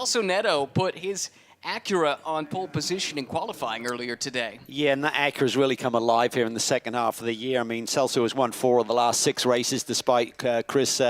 Celso Neto put his Acura on pole position in qualifying earlier today. Yeah, and that Acura's really come alive here in the second half of the year. I mean, Celso has won 4 of the last 6 races, despite Chris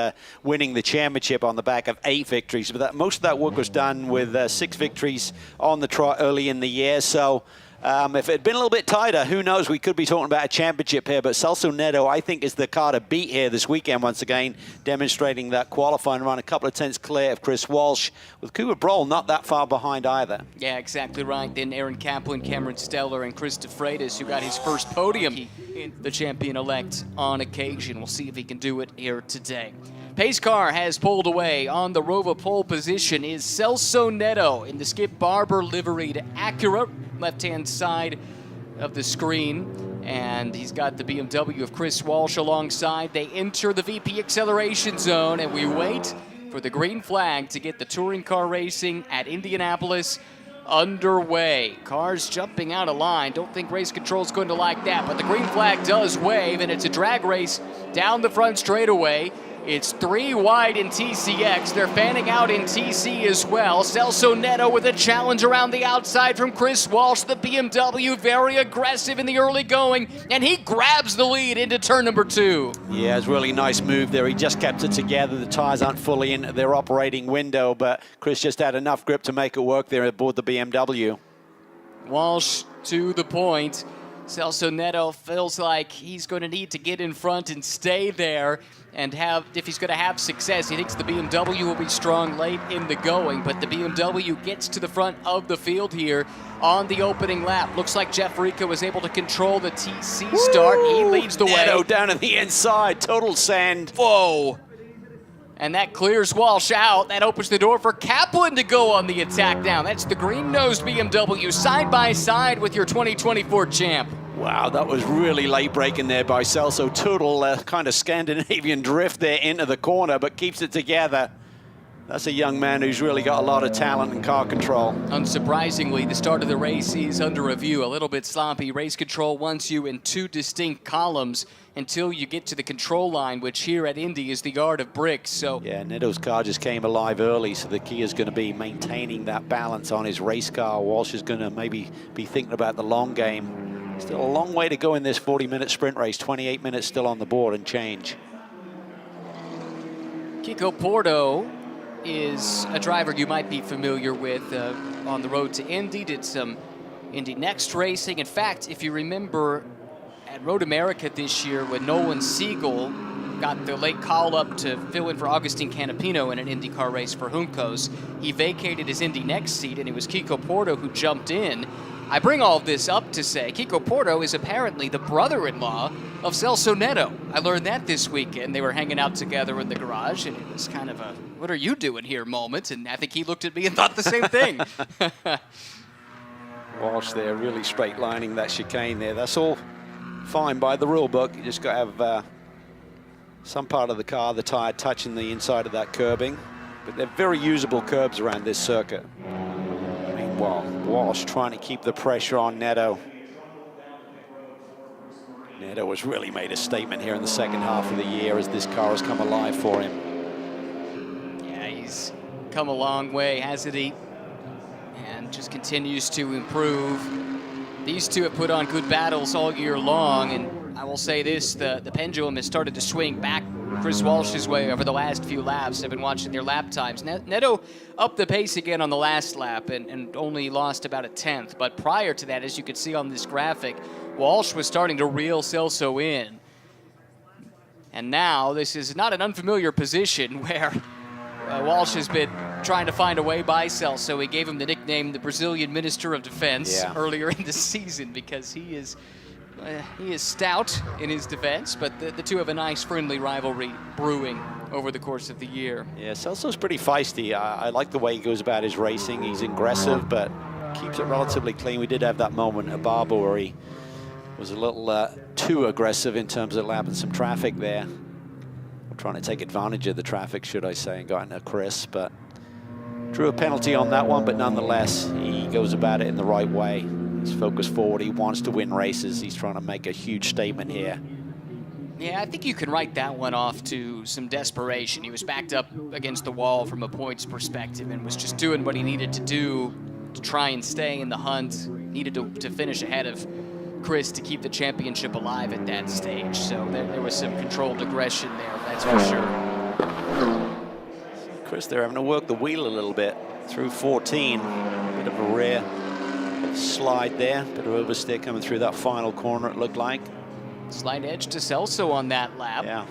winning the championship on the back of 8 victories. But most of that work was done with 6 victories on the trot early in the year. So if it had been a little bit tighter, who knows, we could be talking about a championship here. But Celso Neto, I think, is the car to beat here this weekend once again, demonstrating that qualifying run a couple of tenths clear of Chris Walsh, with Cooper Broll not that far behind either. Yeah, exactly right. Then Aaron Kaplan, Cameron Steller, and Chris DeFreitas, who got his first podium in the champion-elect on occasion. We'll see if he can do it here today. Pace car has pulled away. On the Rover pole position is Celso Neto in the Skip Barber liveried Acura, left-hand side of the screen. And he's got the BMW of Chris Walsh alongside. They enter the VP acceleration zone, and we wait for the green flag to get the touring car racing at Indianapolis underway. Cars jumping out of line. Don't think race control is going to like that, but the green flag does wave, and it's a drag race down the front straightaway. It's 3 wide in TCX. They're fanning out in TC as well. Celso Neto with a challenge around the outside from Chris Walsh. The BMW very aggressive in the early going, and he grabs the lead into turn number 2. Yeah, it's a really nice move there. He just kept it together. The tires aren't fully in their operating window, but Chris just had enough grip to make it work there aboard the BMW. Walsh to the point. Celso Neto feels like he's going to need to get in front and stay there, and if he's going to have success, he thinks the BMW will be strong late in the going, but the BMW gets to the front of the field here on the opening lap. Looks like Jeff Rica was able to control the TC start. He leads the way. Neto down on the inside, total sand. Whoa. And that clears Walsh out. That opens the door for Kaplan to go on the attack now. That's the green-nosed BMW side by side with your 2024 champ. Wow, that was really late braking there by Celso. Total kind of Scandinavian drift there into the corner, but keeps it together. That's a young man who's really got a lot of talent and car control. Unsurprisingly, the start of the race is under review. A little bit sloppy. Race control wants you in 2 distinct columns until you get to the control line, which here at Indy is the art of bricks. So yeah, Neto's car just came alive early, so the key is going to be maintaining that balance on his race car. Walsh is going to maybe be thinking about the long game. Still a long way to go in this 40-minute sprint race. 28 minutes still on the board and change. Kiko Porto is a driver you might be familiar with on the road to Indy. Did some Indy Next racing. In fact, if you remember at Road America this year when Nolan Siegel got the late call-up to fill in for Agustin Canapino in an IndyCar race for Juncos, he vacated his Indy Next seat, and it was Kiko Porto who jumped in. I bring all this up to say Kiko Porto is apparently the brother-in-law of Celso Neto. I learned that this weekend. They were hanging out together in the garage, and it was kind of a, what are you doing here moment? And I think he looked at me and thought the same thing. Walsh there really straight lining that chicane there. That's all fine by the rule book. You just got to have some part of the car, the tire, touching the inside of that curbing. But they're very usable curbs around this circuit. Meanwhile, Walsh trying to keep the pressure on Neto. Neto has really made a statement here in the second half of the year as this car has come alive for him. Yeah, he's come a long way, hasn't he? And just continues to improve. These two have put on good battles all year long, and I will say this, the pendulum has started to swing back Chris Walsh's way over the last few laps. I've been watching their lap times. Neto upped the pace again on the last lap and only lost about a tenth. But prior to that, as you could see on this graphic, Walsh was starting to reel Celso in. And now this is not an unfamiliar position where Walsh has been trying to find a way by Celso. He gave him the nickname the Brazilian Minister of Defense earlier in the season because he is stout in his defense, but the two have a nice friendly rivalry brewing over the course of the year. Yeah, Celso's pretty feisty. I like the way he goes about his racing. He's aggressive, but keeps it relatively clean. We did have that moment at Barber where he was a little too aggressive in terms of lapping some traffic there. Trying to take advantage of the traffic, should I say, and got into Chris, but drew a penalty on that one, but nonetheless, he goes about it in the right way. He's focused forward. He wants to win races. He's trying to make a huge statement here. Yeah, I think you can write that one off to some desperation. He was backed up against the wall from a points perspective and was just doing what he needed to do to try and stay in the hunt. Needed to finish ahead of Chris to keep the championship alive at that stage. So there was some controlled aggression there, that's for sure. Chris, they're having to work the wheel a little bit through 14. Bit of a rare slide there, bit of oversteer coming through that final corner, it looked like. Slight edge to Celso on that lap. Yeah.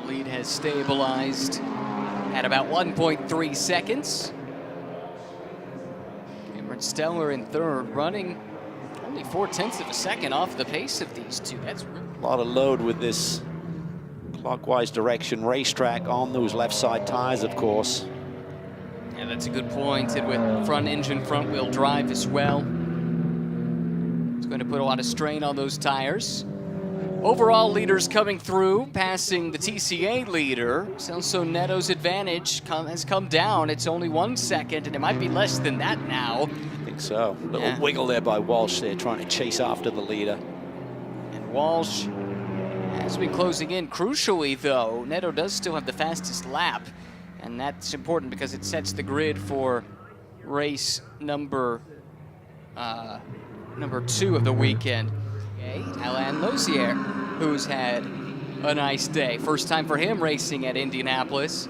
The lead has stabilized at about 1.3 seconds. Stellar in third, running only 0.4 of a second off the pace of these two. That's really a lot of load with this clockwise direction racetrack on those left side tires, of course. Yeah, that's a good point. And with front engine, front wheel drive as well, it's going to put a lot of strain on those tires. Overall leaders coming through, passing the TCA leader. Celso Neto's advantage has come down. It's only 1 second, and it might be less than that now. I think so. Little wiggle there by Walsh there, trying to chase after the leader. And Walsh has been closing in. Crucially, though, Neto does still have the fastest lap, and that's important because it sets the grid for race number 2 of the weekend. Alain Lozier, who's had a nice day. First time for him racing at Indianapolis.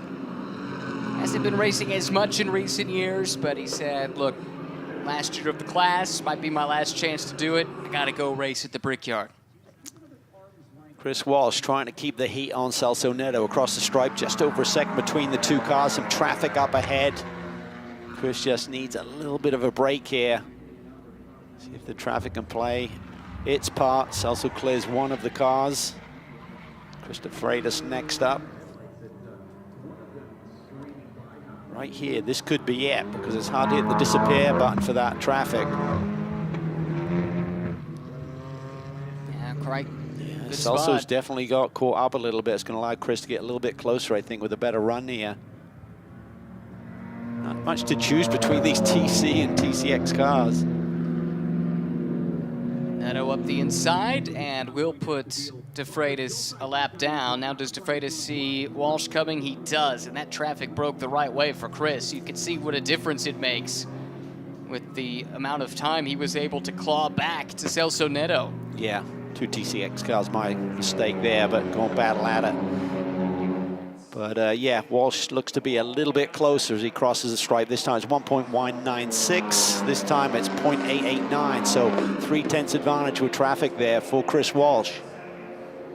Hasn't been racing as much in recent years, but he said, look, last year of the class might be my last chance to do it. I gotta go race at the Brickyard. Chris Walsh trying to keep the heat on Celso Neto across the stripe, just over a second between the two cars, some traffic up ahead. Chris just needs a little bit of a break here. See if the traffic can play its part. Celso clears one of the cars. Christopher Freitas next up. Right here, this could be it, because it's hard to hit the disappear button for that traffic. Yeah, quite. Celso's definitely got caught up a little bit. It's going to allow Chris to get a little bit closer, I think, with a better run here. Not much to choose between these TC and TCX cars. Neto up the inside, and we'll put De Freitas a lap down. Now does De Freitas see Walsh coming? He does, and that traffic broke the right way for Chris. You can see what a difference it makes with the amount of time he was able to claw back to Celso Neto. Yeah, two TCX cars, my mistake there, but going battle at it. But yeah, Walsh looks to be a little bit closer as he crosses the stripe. This time it's 1.196. This time it's 0.889. So 0.3 advantage with traffic there for Chris Walsh.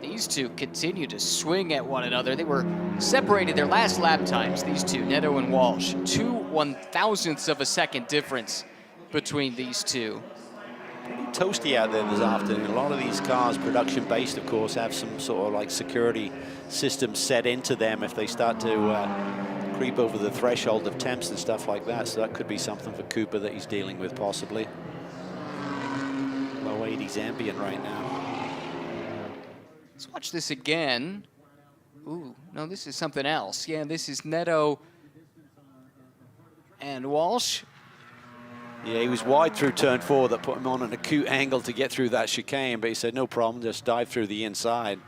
These two continue to swing at one another. They were separated their last lap times, these two, Neto and Walsh. 2 1/1000ths of a second difference between these two. Pretty toasty out there this afternoon. A lot of these cars, production based of course, have some sort of like security system set into them if they start to creep over the threshold of temps and stuff like that. So that could be something for Cooper that he's dealing with possibly. Low 80s ambient right now. Let's watch this again. Ooh, no, this is something else. Yeah, this is Neto and Walsh. Yeah, he was wide through turn 4. That put him on an acute angle to get through that chicane, but he said, no problem, just dive through the inside.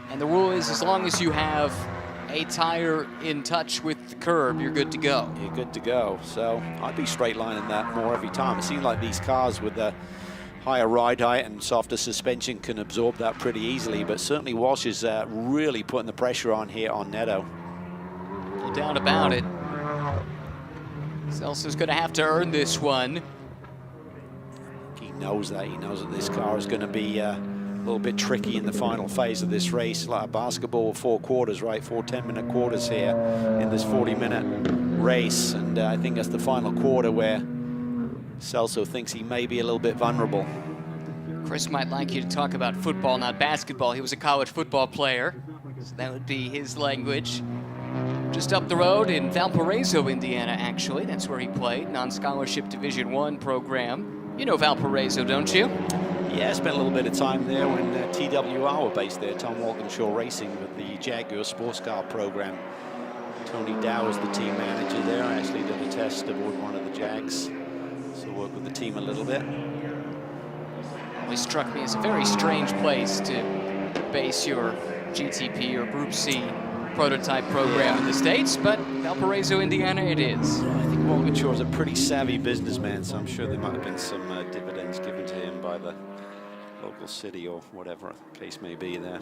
And the rule is as long as you have a tire in touch with the curb, you're good to go. You're good to go. So I'd be straight lining that more every time. It seems like these cars with the higher ride height and softer suspension can absorb that pretty easily, but certainly Walsh is really putting the pressure on here on Neto. No doubt about it. Celso's going to have to earn this one. He knows that. He knows that this car is going to be a little bit tricky in the final phase of this race. Like a basketball with 4 quarters, right? 4 10-minute quarters here in this 40-minute race. And I think that's the final quarter where Celso thinks he may be a little bit vulnerable. Chris might like you to talk about football, not basketball. He was a college football player, so that would be his language. Just up the road in Valparaiso, Indiana, actually. That's where he played, non-scholarship Division I program. You know Valparaiso, don't you? Yeah, I spent a little bit of time there when TWR were based there, Tom Walkinshaw Racing with the Jaguar sports car program. Tony Dow was the team manager there. I actually did a test aboard one of the Jags, so worked with the team a little bit. always struck me as a very strange place to base your GTP or Group C prototype program in the States, but Valparaiso, Indiana it is. I think Walkinshaw is a pretty savvy businessman, so I'm sure there might have been some dividends given to him by the local city or whatever the case may be there.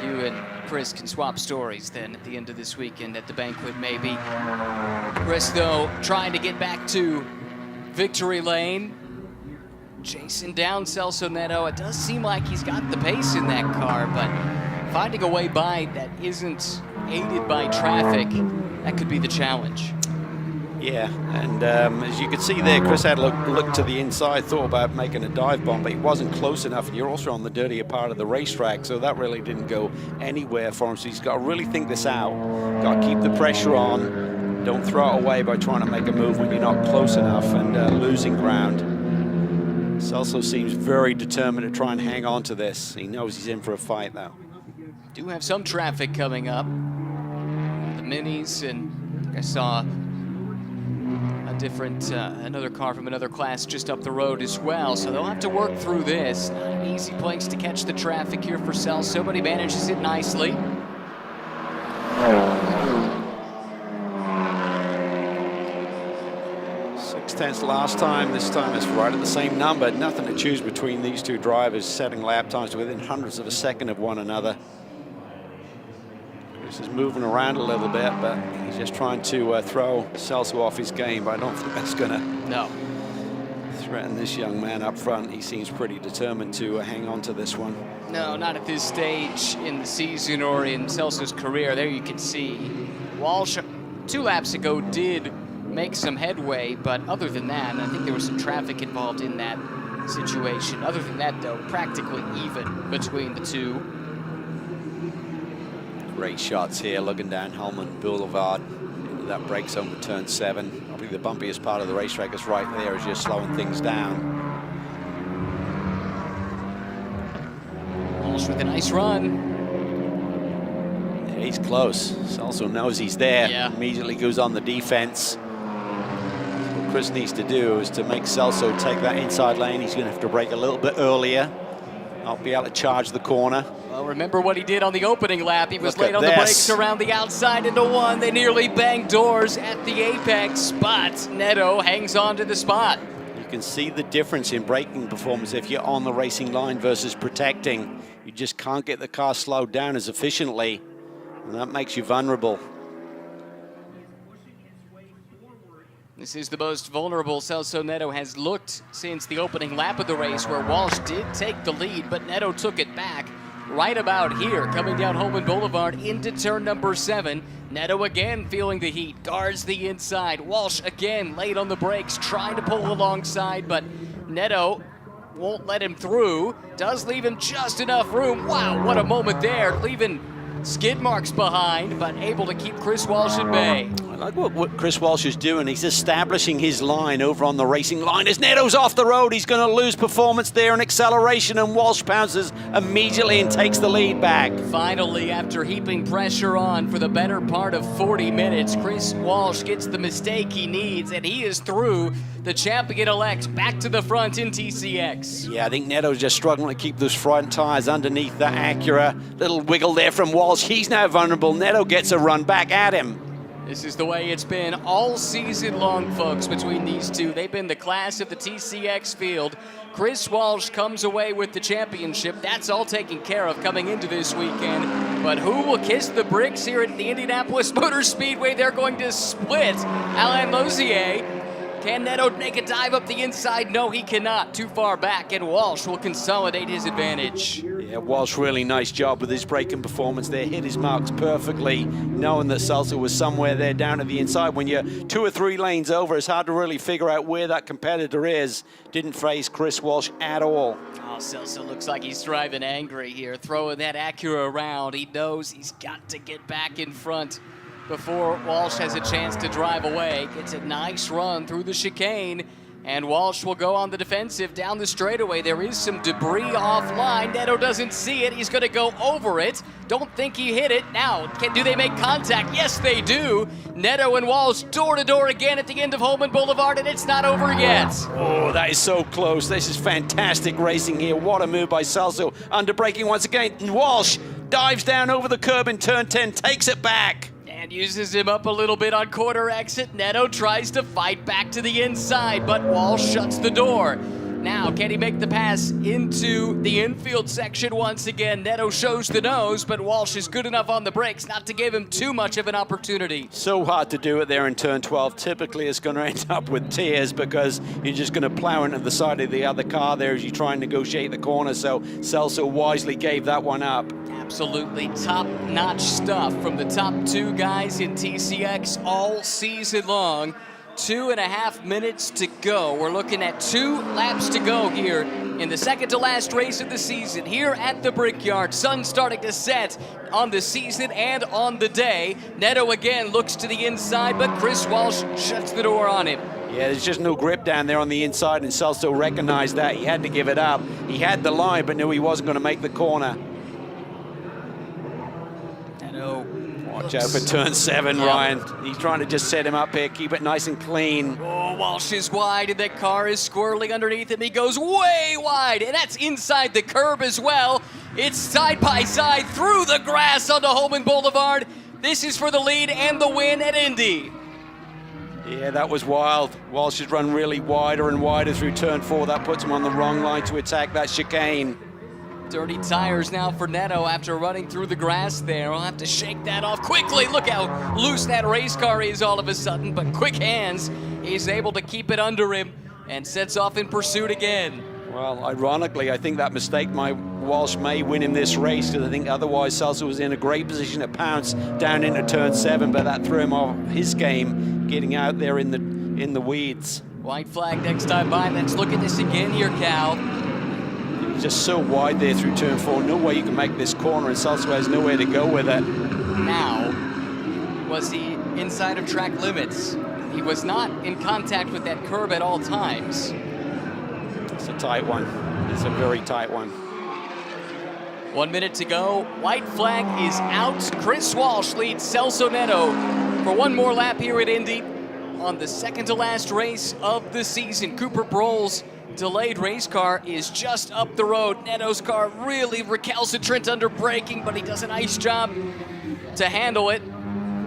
You and Chris can swap stories then at the end of this weekend at the banquet, maybe. Chris, though, trying to get back to victory lane, chasing down Celso Neto. It does seem like he's got the pace in that car, but finding a way by that isn't aided by traffic, that could be the challenge. Yeah, and as you can see there, Chris had looked to the inside, thought about making a dive bomb, but he wasn't close enough, and you're also on the dirtier part of the racetrack, so that really didn't go anywhere for him. So he's got to really think this out. Got to keep the pressure on. Don't throw it away by trying to make a move when you're not close enough and losing ground. Celso seems very determined to try and hang on to this. He knows he's in for a fight, though. Do have some traffic coming up. The minis, and I saw another car from another class just up the road as well, so they'll have to work through this. Not an easy place to catch the traffic here for Celso, but he manages it nicely. 6/10 last time. This time it's right at the same number. Nothing to choose between these two drivers, setting lap times within hundredths of a second of one another. Chris is moving around a little bit, but he's just trying to throw Celso off his game, but I don't think that's going to threaten this young man up front. He seems pretty determined to hang on to this one. No, not at this stage in the season or in Celso's career. There you can see Walsh 2 laps ago did make some headway, but other than that, and I think there was some traffic involved in that situation. Other than that, though, practically even between the two. Great shots here, looking down Holman Boulevard into that brake zone for turn 7. Probably the bumpiest part of the racetrack is right there as you're slowing things down. Walsh with a nice run. Yeah, he's close. Celso knows he's there. Yeah. Immediately goes on the defense. What Chris needs to do is to make Celso take that inside lane. He's going to have to brake a little bit earlier. Not be able to charge the corner. Well, remember what he did on the opening lap. He was Look late on the brakes around the outside into one. They nearly banged doors at the apex, but Neto hangs on to the spot. You can see the difference in braking performance if you're on the racing line versus protecting. You just can't get the car slowed down as efficiently, and that makes you vulnerable. This is the most vulnerable Celso Neto has looked since the opening lap of the race, where Walsh did take the lead, but Neto took it back right about here, coming down Holman Boulevard into turn number 7. Neto again feeling the heat, guards the inside. Walsh again late on the brakes, trying to pull alongside, but Neto won't let him through. Does leave him just enough room. Wow, what a moment there, leaving skid marks behind, but able to keep Chris Walsh at bay. I like what Chris Walsh is doing. He's establishing his line over on the racing line. As Neto's off the road, he's going to lose performance there in acceleration, and Walsh pounces immediately and takes the lead back. Finally, after heaping pressure on for the better part of 40 minutes, Chris Walsh gets the mistake he needs, and he is through the champion-elect back to the front in TCX. Yeah, I think Neto's just struggling to keep those front tires underneath the Acura. Little wiggle there from Walsh. He's now vulnerable. Neto gets a run back at him. This is the way it's been all season long, folks, between these two. They've been the class of the TCX field. Chris Walsh comes away with the championship. That's all taken care of coming into this weekend. But who will kiss the bricks here at the Indianapolis Motor Speedway? They're going to split Alain Lozier. Can Neto make a dive up the inside? No, he cannot. Too far back, and Walsh will consolidate his advantage. Yeah, Walsh, really nice job with his braking performance there. Hit his marks perfectly, knowing that Celso was somewhere there down at the inside. When you're 2 or 3 lanes over, it's hard to really figure out where that competitor is. Didn't face Chris Walsh at all. Oh, Celso looks like he's driving angry here, throwing that Acura around. He knows he's got to get back in front before Walsh has a chance to drive away. Gets a nice run through the chicane And Walsh will go on the defensive down the straightaway. There is some debris offline. Neto doesn't see it. He's going to go over it. Don't think he hit it. Now, do they make contact? Yes, they do. Neto and Walsh door to door again at the end of Holman Boulevard, and it's not over yet. Oh, that is so close. This is fantastic racing here. What a move by Celso. Under braking once again. And Walsh dives down over the curb in turn 10, takes it back. And uses him up a little bit on corner exit. Neto tries to fight back to the inside, but Walsh shuts the door. Now, can he make the pass into the infield section once again? Neto shows the nose, but Walsh is good enough on the brakes not to give him too much of an opportunity. So hard to do it there in turn 12. Typically, it's going to end up with tears because you're just going to plow into the side of the other car there as you try and negotiate the corner. So Celso wisely gave that one up. Absolutely top-notch stuff from the top two guys in TCX all season long. 2.5 minutes to go. We're looking at 2 laps to go here in the second to last race of the season here at the Brickyard. Sun starting to set on the season and on the day. Neto again looks to the inside, but Chris Walsh shuts the door on him. Yeah, there's just no grip down there on the inside, and Celso recognized that. He had to give it up. He had the line, but knew he wasn't going to make the corner. Neto Watch out for turn 7, Ryan. He's trying to just set him up here, keep it nice and clean. Oh, Walsh is wide, and that car is squirreling underneath him. He goes way wide, and that's inside the curb as well. It's side by side through the grass onto Holman Boulevard. This is for the lead and the win at Indy. Yeah, that was wild. Walsh has run really wider and wider through turn 4. That puts him on the wrong line to attack that chicane. Dirty tires now for Neto after running through the grass there. We'll have to shake that off quickly. Look how loose that race car is all of a sudden, but quick hands. He's able to keep it under him and sets off in pursuit again. Well, ironically, I think that mistake Walsh may win in this race, because I think otherwise Celso was in a great position to pounce down into turn 7, but that threw him off his game, getting out there in the weeds. White flag next time by. Let's look at this again here, Cal. Just so wide there through turn 4. No way you can make this corner, and Celso has nowhere to go with it. Now, was he inside of track limits? He was not in contact with that curb at all times. It's a tight one. It's a very tight one. 1 minute to go. White flag is out. Chris Walsh leads Celso Neto for one more lap here at Indy on the second to last race of the season. Cooper Brohl's delayed race car is just up the road. Neto's car really recalcitrant under braking, but he does a nice job to handle it,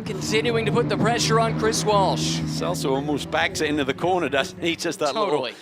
continuing to put the pressure on Chris Walsh. Celso almost backs it into the corner, doesn't he? Just that Totally. little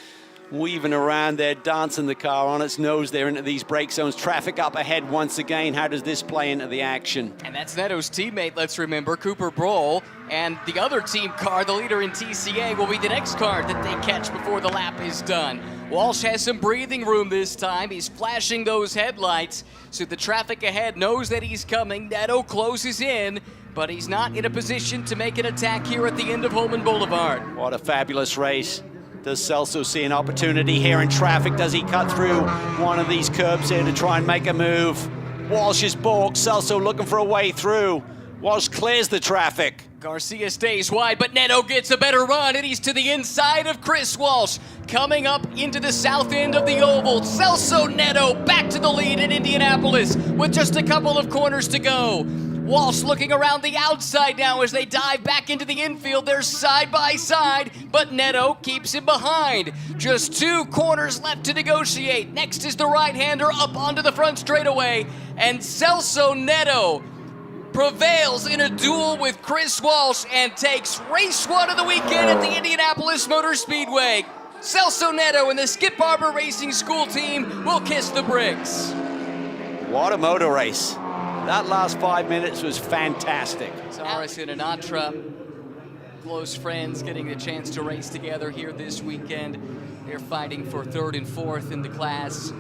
weaving around there, dancing the car on its nose there into these brake zones. Traffic up ahead once again. How does this play into the action? And that's Neto's teammate, let's remember, Cooper Brohl. And the other team car, the leader in TCA, will be the next car that they catch before the lap is done. Walsh has some breathing room this time. He's flashing those headlights so the traffic ahead knows that he's coming. Neto closes in, but he's not in a position to make an attack here at the end of Holman Boulevard. What a fabulous race. Does Celso see an opportunity here in traffic? Does he cut through one of these curbs here to try and make a move? Walsh is balked. Celso looking for a way through. Walsh clears the traffic. Garcia stays wide, but Neto gets a better run, and he's to the inside of Chris Walsh. Coming up into the south end of the oval, Celso Neto back to the lead in Indianapolis with just a couple of corners to go. Walsh looking around the outside now as they dive back into the infield. They're side by side, but Neto keeps him behind. Just 2 corners left to negotiate. Next is the right-hander up onto the front straightaway, and Celso Neto prevails in a duel with Chris Walsh and takes race 1 of the weekend at the Indianapolis Motor Speedway. Celso Neto and the Skip Barber Racing School team will kiss the bricks. What a motor race. That last 5 minutes was fantastic. Taurus and Anatra, close friends, getting the chance to race together here this weekend. They're fighting for 3rd and 4th in the class.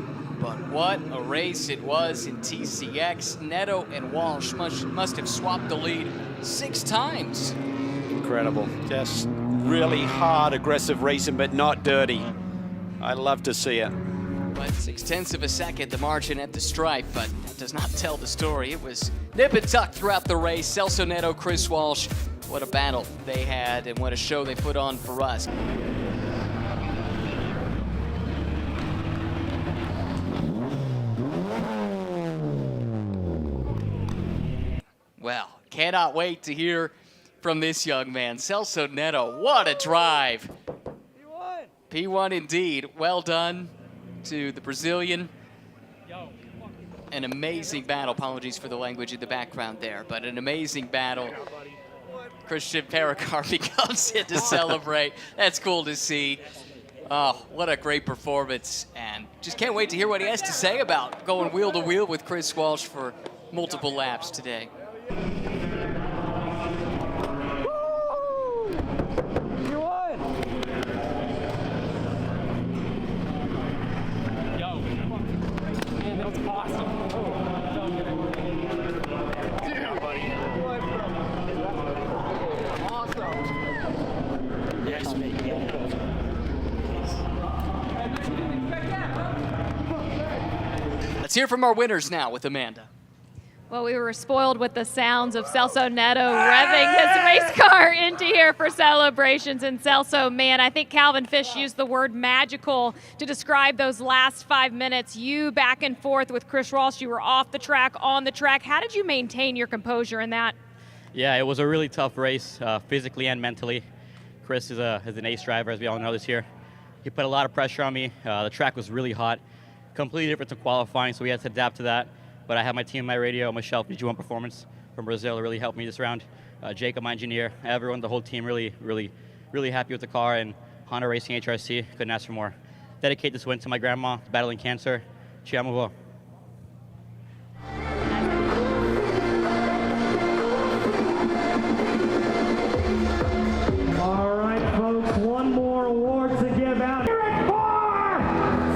But what a race it was in TCX. Neto and Walsh must have swapped the lead 6 times. Incredible. Just really hard, aggressive racing, but not dirty. I love to see it. But 0.6 of a second, the margin at the stripe, but that does not tell the story. It was nip and tuck throughout the race. Celso Neto, Chris Walsh, what a battle they had and what a show they put on for us. cannot wait to hear from this young man. Celso Neto, what a drive. P1. P1 indeed. Well done to the Brazilian. An amazing battle. Apologies for the language in the background there, but an amazing battle. Christian Pericarpi comes in to celebrate. That's cool to see. Oh, what a great performance. And just can't wait to hear what he has to say about going wheel to wheel with Chris Walsh for multiple laps today. Let's hear from our winners now with Amanda. Well, we were spoiled with the sounds of Celso Neto revving his race car into here for celebrations. And Celso, man, I think Calvin Fish used the word magical to describe those last 5 minutes. You back and forth with Chris Walsh. You were off the track, on the track. How did you maintain your composure in that? Yeah, it was a really tough race, physically and mentally. Chris is an ace driver, as we all know this year. He put a lot of pressure on me. The track was really hot. Completely different to qualifying, so we had to adapt to that. But I had my team, my radio, Michelle from G1 Performance from Brazil to really help me this round. Jacob, my engineer, everyone, the whole team really happy with the car, and Honda Racing HRC, couldn't ask for more. Dedicate this win to my grandma, battling cancer. Chamo. All right, folks, one more award to give out. Here it for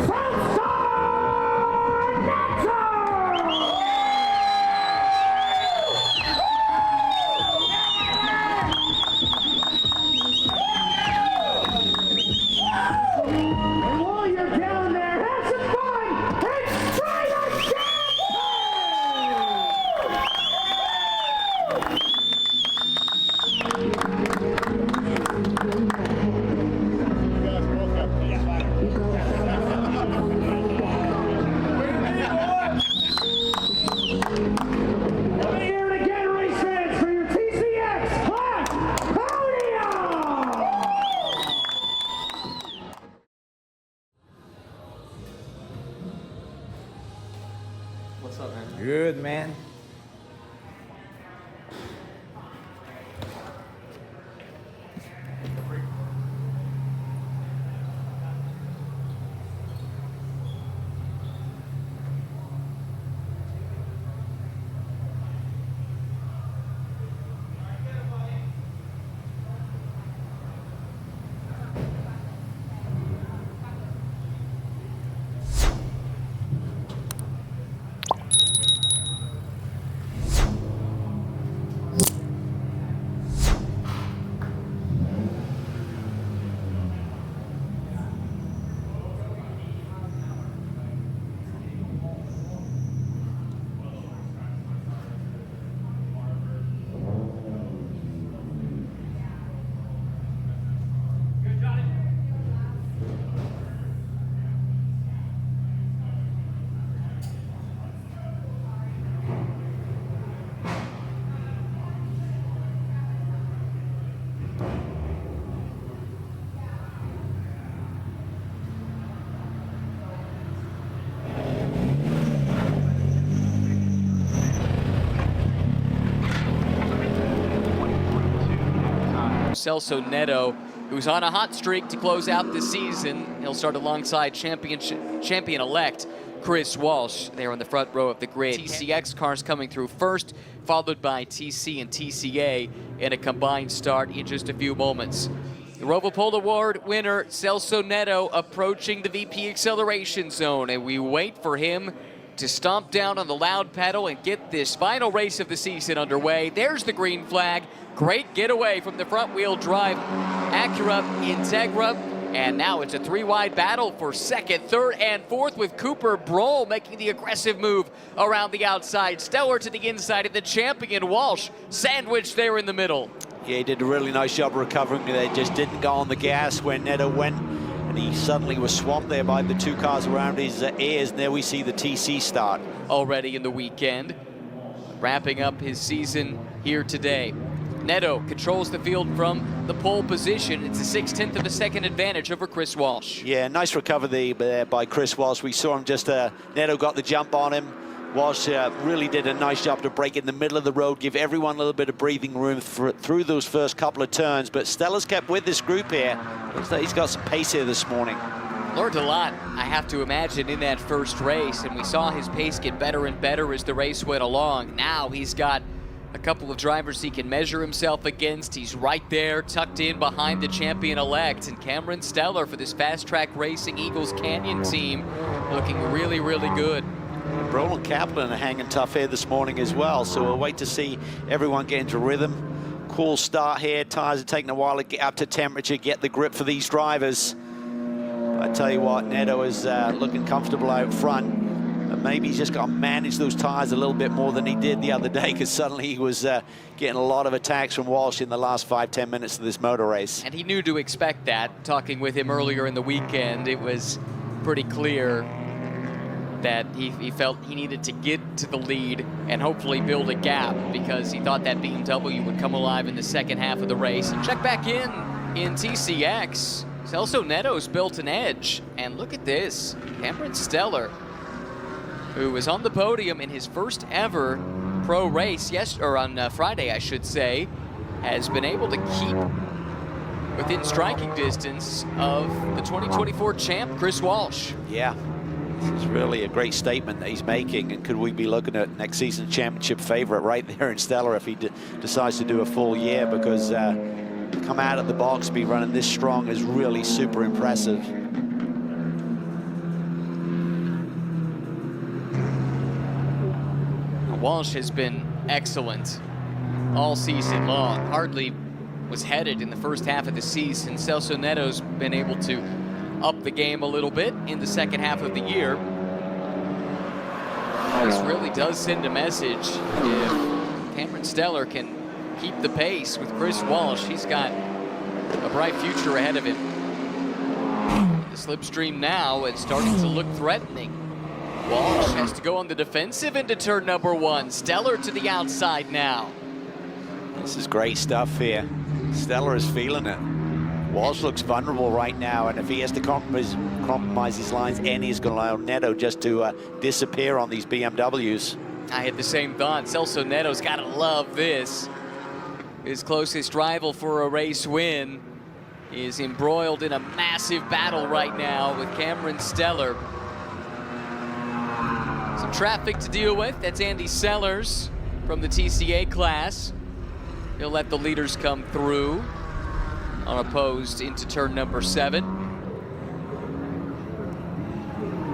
Celso Neto! And while you're down there, have some fun and try the champagne! Here it again, race fans, for your TCX Class Podium! What's up, man? Good, man. Celso Neto, who's on a hot streak to close out the season. He'll start alongside champion-elect Chris Walsh there on the front row of the grid. TCX cars coming through first, followed by TC and TCA in a combined start in just a few moments. The Roval Pole Award winner, Celso Neto, approaching the VP acceleration zone, and we wait for him to stomp down on the loud pedal and get this final race of the season underway. There's the green flag. Great getaway from the front-wheel drive Acura Integra. And now it's a three-wide battle for second, third, and fourth, with Cooper Brohl making the aggressive move around the outside. Stellar to the inside, and the champion Walsh sandwiched there in the middle. Yeah, he did a really nice job recovering. They just didn't go on the gas when Neto went, and he suddenly was swamped there by the two cars around his ears, and there we see the TC start. Already in the weekend, wrapping up his season here today. Neto controls the field from the pole position. It's a 0.6 of a second advantage over Chris Walsh. Yeah, nice recovery there by Chris Walsh. We saw him just, Neto got the jump on him. Walsh really did a nice job to break in the middle of the road, give everyone a little bit of breathing room through those first couple of turns. But Stella's kept with this group here. Looks like he's got some pace here this morning. Learned a lot, I have to imagine, in that first race, and we saw his pace get better and better as the race went along. Now he's got a couple of drivers he can measure himself against. He's right there, tucked in behind the champion-elect, and Cameron Steller for this Fast Track Racing Eagles Canyon team looking really, really good. Roland Kaplan are hanging tough here this morning as well, so we'll wait to see everyone get into rhythm. Cool start here. Tires are taking a while to get up to temperature, get the grip for these drivers. I tell you what, Neto is looking comfortable out front. And maybe he's just got to manage those tires a little bit more than he did the other day, because suddenly he was getting a lot of attacks from Walsh in the last 5-10 minutes of this motor race. And he knew to expect that. Talking with him earlier in the weekend, it was pretty clear that he felt he needed to get to the lead and hopefully build a gap, because he thought that BMW would come alive in the second half of the race. And check back in TCX. Celso Neto's built an edge, and look at this. Cameron Steller, who was on the podium in his first ever pro race, on Friday, I should say, has been able to keep within striking distance of the 2024 champ, Chris Walsh. Yeah, this is really a great statement that he's making, and could we be looking at next season's championship favorite right there in Steller if he decides to do a full year, because come out of the box, be running this strong is really super impressive. Walsh has been excellent all season long. Hardly was headed in the first half of the season. Celso Neto's been able to up the game a little bit in the second half of the year. This really does send a message. If Cameron Steller can keep the pace with Chris Walsh, he's got a bright future ahead of him. The slipstream now is starting to look threatening. Walsh has to go on the defensive into turn number 1. Steller to the outside now. This is great stuff here. Steller is feeling it. Walsh looks vulnerable right now, and if he has to compromise his lines, and he's going to allow Neto just to disappear on these BMWs. I had the same thought. Celso Neto's got to love this. His closest rival for a race win is embroiled in a massive battle right now with Cameron Steller. Some traffic to deal with. That's Andy Sellers from the TCA class. He'll let the leaders come through unopposed into turn number 7.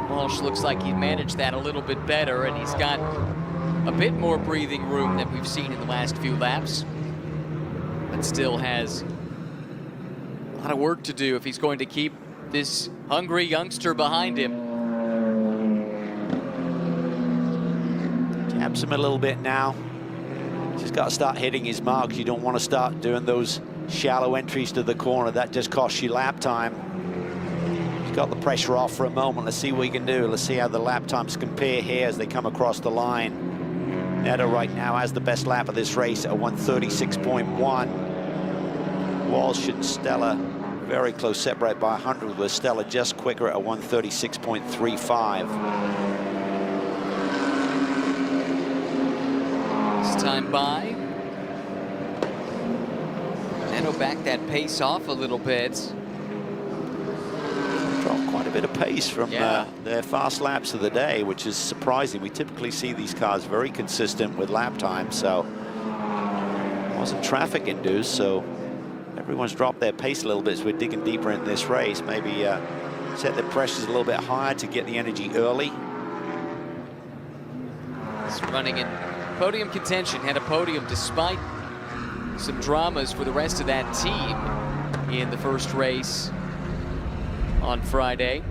Walsh looks like he managed that a little bit better, and he's got a bit more breathing room than we've seen in the last few laps, but still has a lot of work to do if he's going to keep this hungry youngster behind him. Taps him a little bit now. Just got to start hitting his marks. You don't want to start doing those shallow entries to the corner. That just costs you lap time. He's got the pressure off for a moment. Let's see what he can do. Let's see how the lap times compare here as they come across the line. Neto right now has the best lap of this race at 136.1. Walsh and Steller very close, separate by 100, with Steller just quicker at 136.35. Time by. Neto back that pace off a little bit. Dropped quite a bit of pace from their fast laps of the day, which is surprising. We typically see these cars very consistent with lap time, so it wasn't traffic induced, so everyone's dropped their pace a little bit as we're digging deeper in this race. Maybe set their pressures a little bit higher to get the energy early. It's running in podium contention, had a podium despite some dramas for the rest of that team in the first race on Friday.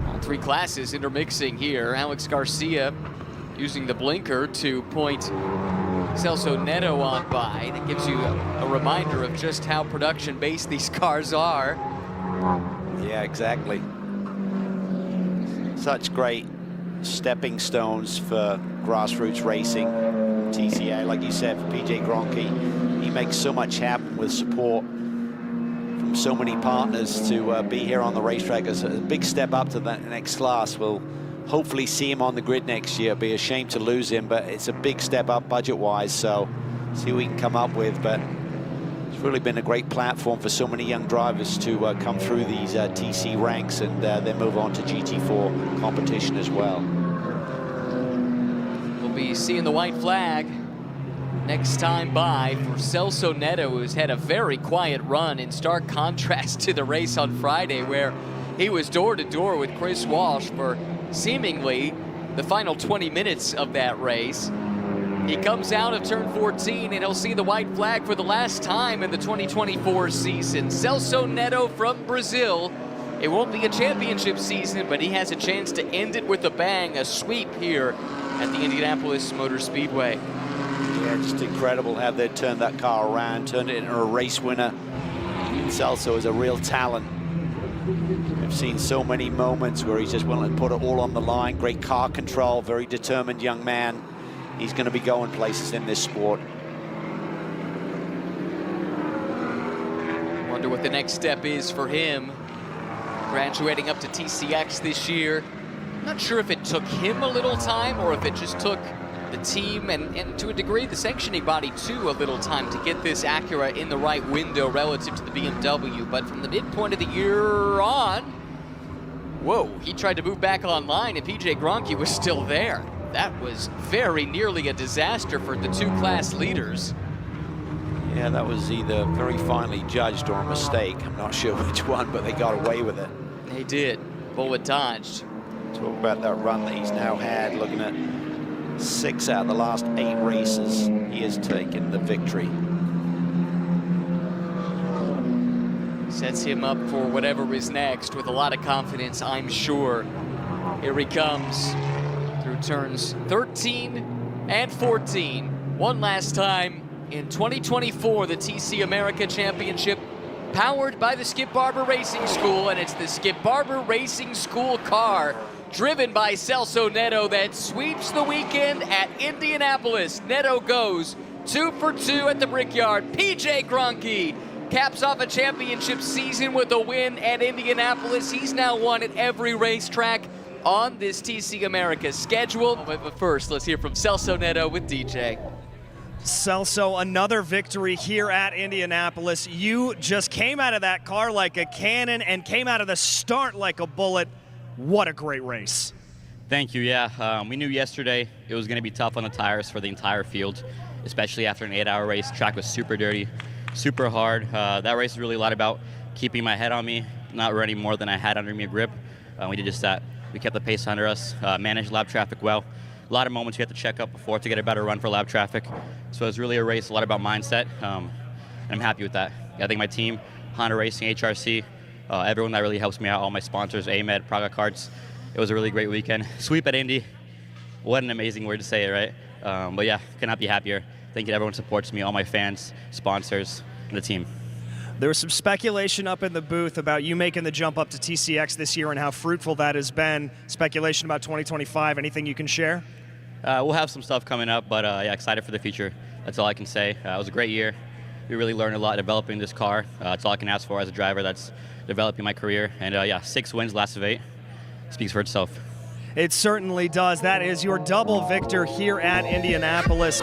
All three classes intermixing here. Alex Garcia using the blinker to point Celso Neto on by. That gives you a reminder of just how production-based these cars are. Yeah, exactly. Such great stepping stones for grassroots racing. TCA, like you said, for PJ Gronke. He makes so much happen with support from so many partners to be here on the racetrack. As a big step up to that next class. We'll hopefully see him on the grid next year. Be a shame to lose him, but it's a big step up budget-wise, so see what we can come up with. But it's really been a great platform for so many young drivers to come through these TC ranks and then move on to GT4 competition as well. We'll be seeing the white flag next time by for Celso Neto, who's had a very quiet run in stark contrast to the race on Friday, where he was door-to-door with Chris Walsh for seemingly the final 20 minutes of that race. He comes out of turn 14 and he'll see the white flag for the last time in the 2024 season. Celso Neto from Brazil. It won't be a championship season, but he has a chance to end it with a bang, a sweep here at the Indianapolis Motor Speedway. Yeah, just incredible how they turned that car around, turned it into a race winner. Celso is a real talent. I've seen so many moments where he's just willing to put it all on the line. Great car control, very determined young man. He's going to be going places in this sport. Wonder what the next step is for him. Graduating up to TCX this year. Not sure if it took him a little time or if it just took the team and to a degree the sanctioning body too a little time to get this Acura in the right window relative to the BMW. But from the midpoint of the year on, whoa, he tried to move back online and PJ Gronke was still there. That was very nearly a disaster for the two class leaders. Yeah, that was either very finely judged or a mistake. I'm not sure which one, but they got away with it. They did. Bullet dodged. Talk about that run that he's now had, looking at 6 out of the last 8 races. He has taken the victory. Sets him up for whatever is next with a lot of confidence, I'm sure. Here he comes through turns 13 and 14. One last time in 2024, the TC America Championship, powered by the Skip Barber Racing School, and it's the Skip Barber Racing School car driven by Celso Neto that sweeps the weekend at Indianapolis. Neto goes 2 for 2 at the Brickyard. PJ Gronke caps off a championship season with a win at Indianapolis. He's now won at every racetrack on this TC America schedule. But first, let's hear from Celso Neto with DJ. Celso, another victory here at Indianapolis. You just came out of that car like a cannon and came out of the start like a bullet. What a great race. Thank you, yeah. We knew yesterday it was going to be tough on the tires for the entire field, especially after an 8-hour race. The track was super dirty, super hard. That race was really a lot about keeping my head on me, not running more than I had under me a grip. We did just that. We kept the pace under us, managed lap traffic well. A lot of moments we had to check up before to get a better run for lap traffic. So it was really a race, a lot about mindset, and I'm happy with that. Yeah, I think my team, Honda Racing, HRC, everyone that really helps me out, all my sponsors, AMED, Praga Carts. It was a really great weekend. Sweep at Indy. What an amazing word to say it, right? But yeah, could not be happier. Thank you to everyone who supports me, all my fans, sponsors, and the team. There was some speculation up in the booth about you making the jump up to TCX this year and how fruitful that has been. Speculation about 2025. Anything you can share? We'll have some stuff coming up, but yeah, excited for the future. That's all I can say. It was a great year. We really learned a lot developing this car. That's all I can ask for as a driver that's developing my career. And yeah, 6 wins last of 8. Speaks for itself. It certainly does. That is your double victor here at Indianapolis.